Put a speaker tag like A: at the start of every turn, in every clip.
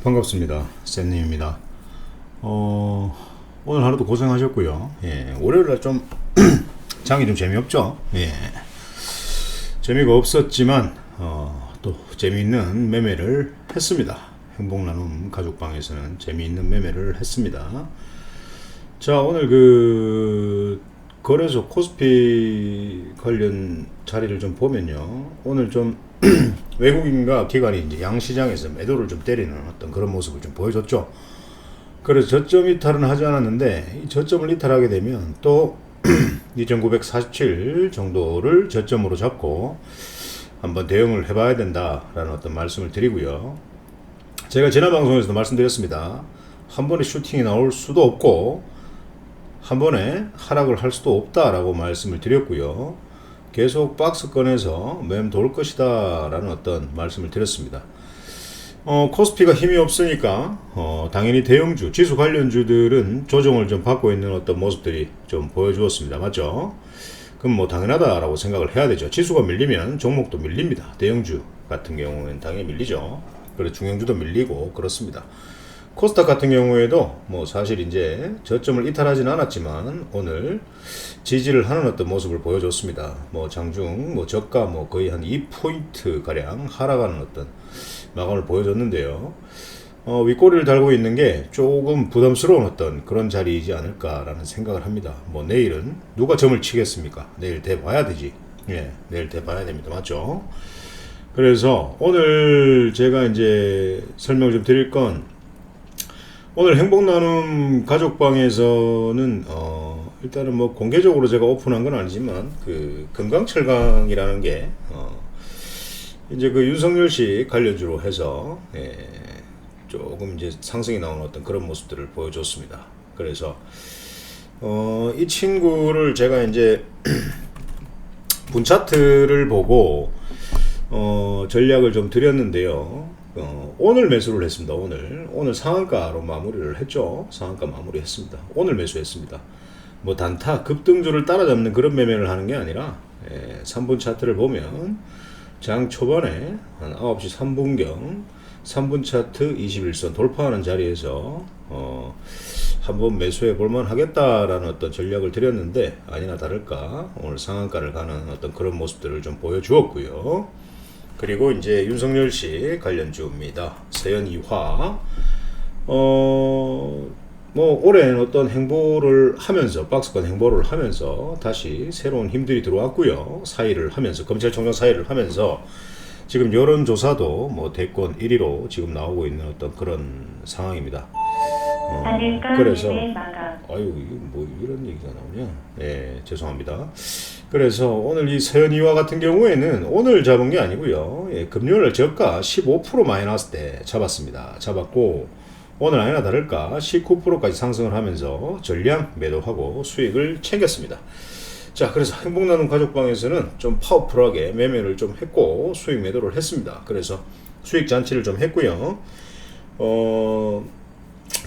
A: 반갑습니다. 쌤님입니다. 오늘 하루도 고생하셨고요. 월요일날 좀 장이 좀 재미없죠. 재미가 없었지만 또 재미있는 매매를 했습니다. 행복나눔 가족방에서는 재미있는 매매를 했습니다. 자, 오늘 그 거래소 코스피 관련 자리를 좀 보면요, 오늘 좀 외국인과 기관이 이제 양시장에서 매도를 좀 때리는 어떤 그런 모습을 좀 보여줬죠. 그래서 저점 이탈은 하지 않았는데, 이 저점을 이탈하게 되면 또 2947 정도를 저점으로 잡고 한번 대응을 해봐야 된다라는 어떤 말씀을 드리고요. 제가 지난 방송에서도 말씀드렸습니다. 한 번에 슈팅이 나올 수도 없고 한 번에 하락을 할 수도 없다라고 말씀을 드렸고요. 계속 박스권에서 매매 돌 것이다 라는 어떤 말씀을 드렸습니다. 코스피가 힘이 없으니까 당연히 대형주, 지수 관련주들은 조정을 좀 받고 있는 어떤 모습들이 좀 보여주었습니다. 맞죠? 그럼 뭐 당연하다라고 생각을 해야 되죠. 지수가 밀리면 종목도 밀립니다. 대형주 같은 경우는 당연히 밀리죠. 그리고 중형주도 밀리고 그렇습니다. 코스닥 같은 경우에도 뭐 사실 이제 저점을 이탈하지는 않았지만 오늘 지지를 하는 어떤 모습을 보여줬습니다. 뭐 장중 뭐 저가 뭐 거의 한 2포인트 가량 하락하는 어떤 마감을 보여줬는데요. 윗꼬리를 달고 있는 게 조금 부담스러운 어떤 그런 자리이지 않을까라는 생각을 합니다. 뭐 내일은 누가 점을 치겠습니까? 내일 대봐야 되지. 내일 대봐야 됩니다. 맞죠? 그래서 오늘 제가 이제 설명 좀 드릴 건, 오늘 행복나눔 가족방에서는 일단은 뭐 공개적으로 제가 오픈한 건 아니지만 그 금강철강이라는 게 이제 그 윤석열 씨 관련주로 해서 조금 이제 상승이 나오는 어떤 그런 모습들을 보여줬습니다. 그래서 이 친구를 제가 이제 분차트를 보고 전략을 좀 드렸는데요. 오늘 매수를 했습니다. 오늘 상한가로 마무리를 했죠. 상한가 마무리 했습니다. 오늘 매수했습니다. 뭐 단타 급등주를 따라잡는 그런 매매를 하는 게 아니라 3분 차트를 보면 장 초반에 한 9시 3분경 3분 차트 21선 돌파하는 자리에서 한번 매수해 볼만 하겠다라는 어떤 전략을 드렸는데, 아니나 다를까 오늘 상한가를 가는 어떤 그런 모습들을 좀 보여주었고요. 그리고 이제 윤석열 씨 관련주입니다. 세연이화. 뭐 올해는 어떤 행보를 하면서, 박스권 행보를 하면서 다시 새로운 힘들이 들어왔고요. 사의를 하면서, 검찰총장 사의를 하면서 지금 여론조사도 뭐 대권 1위로 지금 나오고 있는 어떤 그런 상황입니다. 그래서 아유, 이게 뭐 이런 얘기가 나오냐? 죄송합니다. 그래서 오늘 이 세연이와 같은 경우에는 오늘 잡은 게 아니고요. 금요일 저가 15% 마이너스 때 잡았습니다. 잡았고 오늘 아니나 다를까 19%까지 상승을 하면서 전량 매도하고 수익을 챙겼습니다. 자, 그래서 행복나눔 가족방에서는 좀 파워풀하게 매매를 좀 했고 수익 매도를 했습니다. 그래서 수익 잔치를 좀 했고요.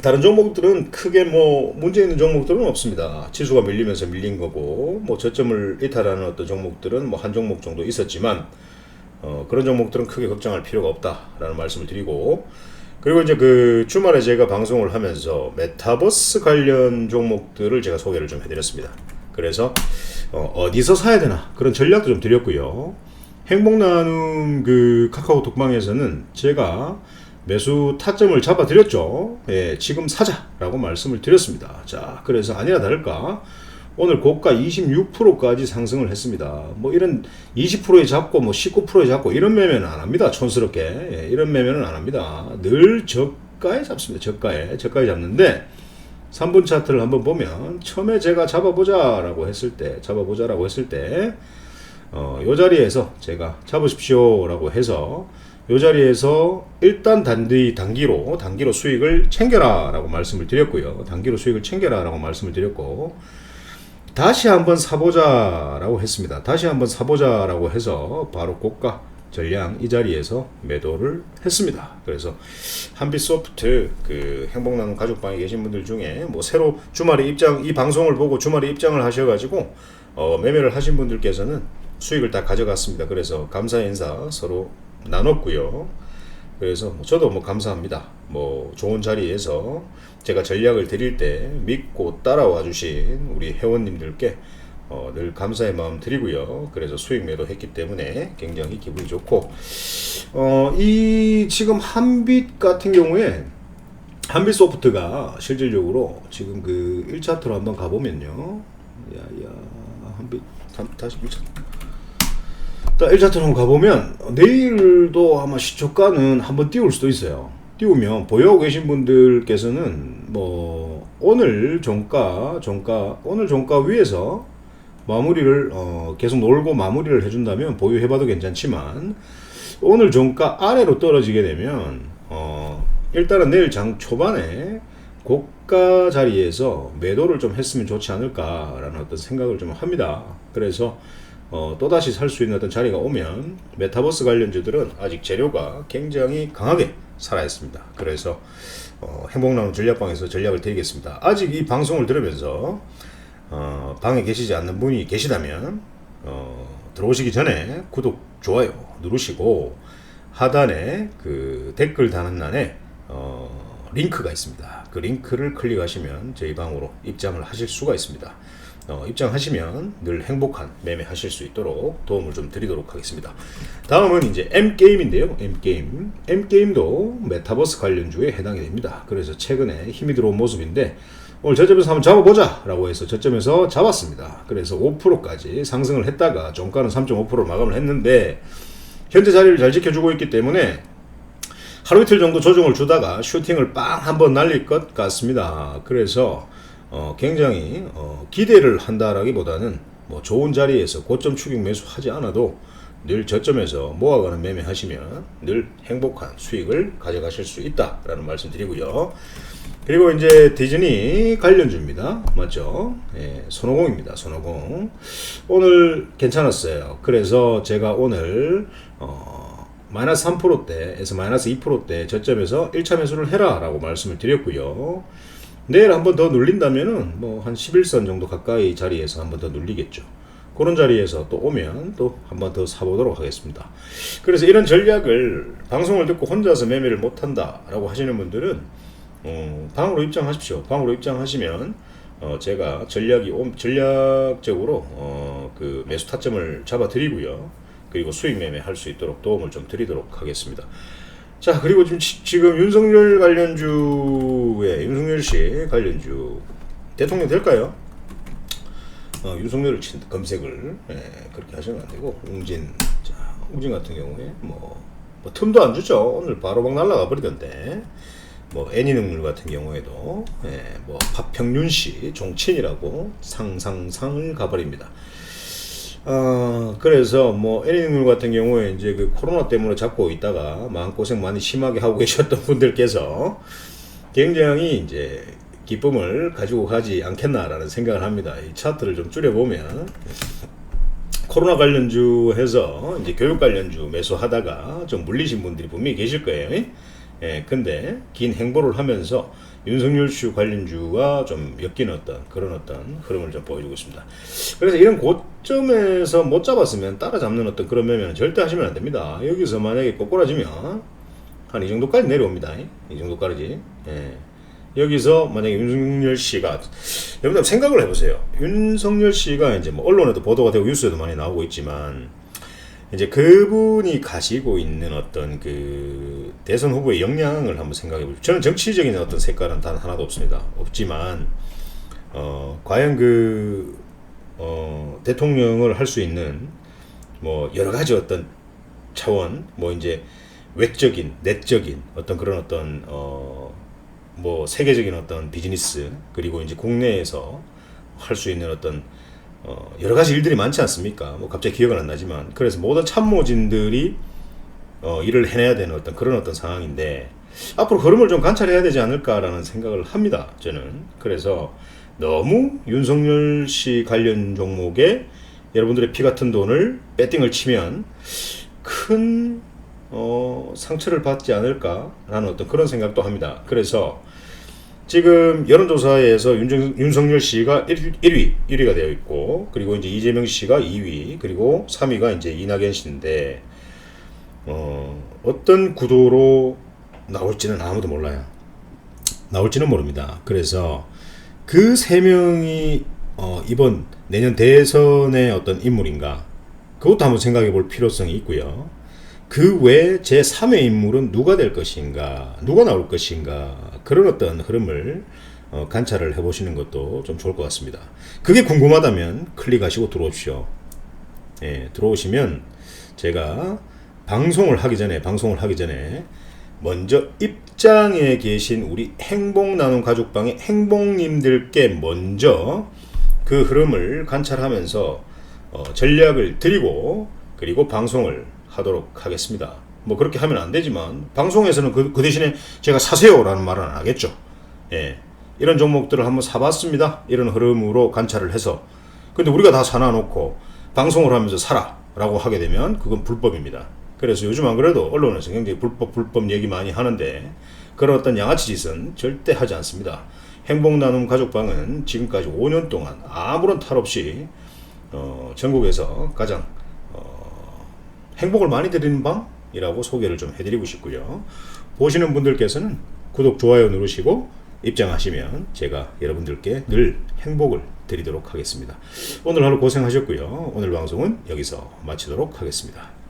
A: 다른 종목들은 크게 뭐 문제 있는 종목들은 없습니다. 지수가 밀리면서 밀린 거고, 뭐 저점을 이탈하는 어떤 종목들은 뭐 한 종목 정도 있었지만 그런 종목들은 크게 걱정할 필요가 없다라는 말씀을 드리고, 그리고 이제 그 주말에 제가 방송을 하면서 메타버스 관련 종목들을 제가 소개를 좀 해드렸습니다. 그래서 어디서 사야 되나 그런 전략도 좀 드렸고요. 행복나눔 그 카카오 톡방에서는 제가 매수 타점을 잡아 드렸죠. 지금 사자라고 말씀을 드렸습니다. 자, 그래서 아니나 다를까 오늘 고가 26%까지 상승을 했습니다. 뭐 이런 20%에 잡고 뭐 19%에 잡고 이런 매매는 안 합니다. 촌스럽게 이런 매매는 안 합니다. 늘 저가에 잡습니다. 저가에 잡는데 3분 차트를 한번 보면 처음에 제가 잡아보자라고 했을 때 요 자리에서 제가 잡으십시오라고 해서 요 자리에서 일단 단기로 수익을 챙겨라 라고 말씀을 드렸고요. 단기로 수익을 챙겨라 라고 말씀을 드렸고, 다시 한번 사보자 라고 했습니다. 다시 한번 사보자 라고 해서 바로 고가 전량 이 자리에서 매도를 했습니다. 그래서 한빛소프트 그 행복나눔 가족방에 계신 분들 중에 뭐 새로 주말에 이 방송을 보고 주말에 입장을 하셔가지고 매매를 하신 분들께서는 수익을 다 가져갔습니다. 그래서 감사 인사 서로 나눴고요. 그래서 저도 감사합니다. 좋은 자리에서 제가 전략을 드릴 때 믿고 따라와 주신 우리 회원님들께 늘 감사의 마음 드리고요. 그래서 수익 매도했기 때문에 굉장히 기분이 좋고, 이 지금 한빛 같은 경우에 한빛 소프트가 실질적으로 지금 그 1차트로 한번 가보면요. 한빛 다시 1차트로 한번 가보면 내일도 아마 시초가는 한번 띄울 수도 있어요. 띄우면 보유하고 계신 분들께서는 오늘 종가 위에서 마무리를 계속 놀고 마무리를 해준다면 보유해봐도 괜찮지만, 오늘 종가 아래로 떨어지게 되면 일단은 내일 장 초반에 고가 자리에서 매도를 좀 했으면 좋지 않을까라는 어떤 생각을 좀 합니다. 그래서 또다시 살 수 있는 어떤 자리가 오면 메타버스 관련주들은 아직 재료가 굉장히 강하게 살아있습니다. 그래서 행복나눔 전략방에서 전략을 드리겠습니다. 아직 이 방송을 들으면서 방에 계시지 않는 분이 계시다면 들어오시기 전에 구독, 좋아요 누르시고 하단에 그 댓글 단원란에 링크가 있습니다. 그 링크를 클릭하시면 저희 방으로 입장을 하실 수가 있습니다. 입장하시면 늘 행복한 매매 하실 수 있도록 도움을 좀 드리도록 하겠습니다. 다음은 이제 M게임인데요. M게임도 메타버스 관련주에 해당이 됩니다. 그래서 최근에 힘이 들어온 모습인데, 오늘 저점에서 한번 잡아보자 라고 해서 저점에서 잡았습니다. 그래서 5%까지 상승을 했다가 종가는 3.5% 마감을 했는데, 현재 자리를 잘 지켜주고 있기 때문에 하루 이틀 정도 조정을 주다가 슈팅을 빵 한번 날릴 것 같습니다. 그래서 굉장히 기대를 한다라기보다는 좋은 자리에서 고점 추격 매수하지 않아도 늘 저점에서 모아가는 매매 하시면 늘 행복한 수익을 가져가실 수 있다라는 말씀 드리고요. 그리고 이제 디즈니 관련주입니다. 맞죠? 예, 손오공입니다. 손오공. 오늘 괜찮았어요. 그래서 제가 오늘 마이너스 3%대에서 마이너스 2%대 저점에서 1차 매수를 해라 라고 말씀을 드렸고요. 내일 한번 더 눌린다면은 한 11선 정도 가까이 자리에서 한번 더 눌리겠죠. 그런 자리에서 또 오면 또 한번 더 사보도록 하겠습니다. 그래서 이런 전략을 방송을 듣고 혼자서 매매를 못한다 라고 하시는 분들은 방으로 입장하십시오. 방으로 입장하시면 제가 전략적으로 그 매수 타점을 잡아 드리고요. 그리고 수익 매매 할 수 있도록 도움을 좀 드리도록 하겠습니다. 자, 그리고 지금 윤석열 씨 관련주 대통령 될까요? 윤석열을 검색을 그렇게 하시면 안 되고, 웅진 같은 경우에 틈도 안 주죠. 오늘 바로 막 날아가 버리던데, 애니능률 같은 경우에도 파평윤 씨 종친이라고 상을 가버립니다. 그래서 애니능률 같은 경우에 이제 그 코로나 때문에 잡고 있다가 마음고생 많이 심하게 하고 계셨던 분들께서 굉장히 이제 기쁨을 가지고 가지 않겠나라는 생각을 합니다. 이 차트를 좀 줄여보면 코로나 관련주 해서 이제 교육 관련주 매수하다가 좀 물리신 분들이 분명히 계실 거예요. 근데 긴 행보를 하면서 윤석열 씨 관련주가 좀 엮이는 그런 흐름을 좀 보여주고 있습니다. 그래서 이런 고점에서 못 잡았으면 따라잡는 그런 매매는 절대 하시면 안 됩니다. 여기서 만약에 꼬꾸라지면 한 이 정도까지 내려옵니다. 이 정도까지. 여기서 만약에 윤석열 씨가, 여러분들 생각을 해보세요. 윤석열 씨가 이제 언론에도 보도가 되고 뉴스에도 많이 나오고 있지만, 이제 그분이 가지고 있는 그 대선 후보의 역량을 한번 생각해 보죠. 저는 정치적인 색깔은 단 하나도 없지만, 과연 대통령을 할 수 있는 여러 가지 차원, 이제 외적인, 내적인 그런 세계적인 비즈니스, 그리고 이제 국내에서 할 수 있는 여러 가지 일들이 많지 않습니까? 갑자기 기억은 안 나지만, 그래서 모든 참모진들이 일을 해내야 되는 그런 상황인데, 앞으로 흐름을 좀 관찰해야 되지 않을까라는 생각을 합니다. 저는. 그래서 너무 윤석열 씨 관련 종목에 여러분들의 피 같은 돈을 배팅을 치면 큰 상처를 받지 않을까라는 그런 생각도 합니다. 그래서 지금 여론조사에서 윤석열 씨가 1위가 되어 있고, 그리고 이제 이재명 씨가 2위, 그리고 3위가 이제 이낙연 씨인데, 어떤 구도로 나올지는 아무도 몰라요. 나올지는 모릅니다. 그래서 그 세 명이 이번 내년 대선의 어떤 인물인가, 그것도 한번 생각해 볼 필요성이 있고요. 그 외 제3의 인물은 누가 될 것인가, 누가 나올 것인가, 그런 어떤 흐름을 관찰을 해보시는 것도 좀 좋을 것 같습니다. 그게 궁금하다면 클릭하시고 들어오십시오. 예, 들어오시면 제가 방송을 하기 전에 먼저 입장에 계신 우리 행복 나눔 가족방의 행복님들께 먼저 그 흐름을 관찰하면서 전략을 드리고, 그리고 방송을 하도록 하겠습니다. 뭐 그렇게 하면 안 되지만 방송에서는 그 대신에 제가 사세요라는 말은 안 하겠죠. 예, 이런 종목들을 한번 사봤습니다, 이런 흐름으로 관찰을 해서. 근데 우리가 다 사놔놓고 방송을 하면서 사라 라고 하게 되면 그건 불법입니다. 그래서 요즘 안 그래도 언론에서 굉장히 불법 얘기 많이 하는데, 그런 어떤 양아치 짓은 절대 하지 않습니다. 행복나눔 가족방은 지금까지 5년 동안 아무런 탈 없이 전국에서 가장 행복을 많이 드리는 방이라고 소개를 좀 해드리고 싶고요. 보시는 분들께서는 구독, 좋아요 누르시고 입장하시면 제가 여러분들께 늘 행복을 드리도록 하겠습니다. 오늘 하루 고생하셨고요. 오늘 방송은 여기서 마치도록 하겠습니다.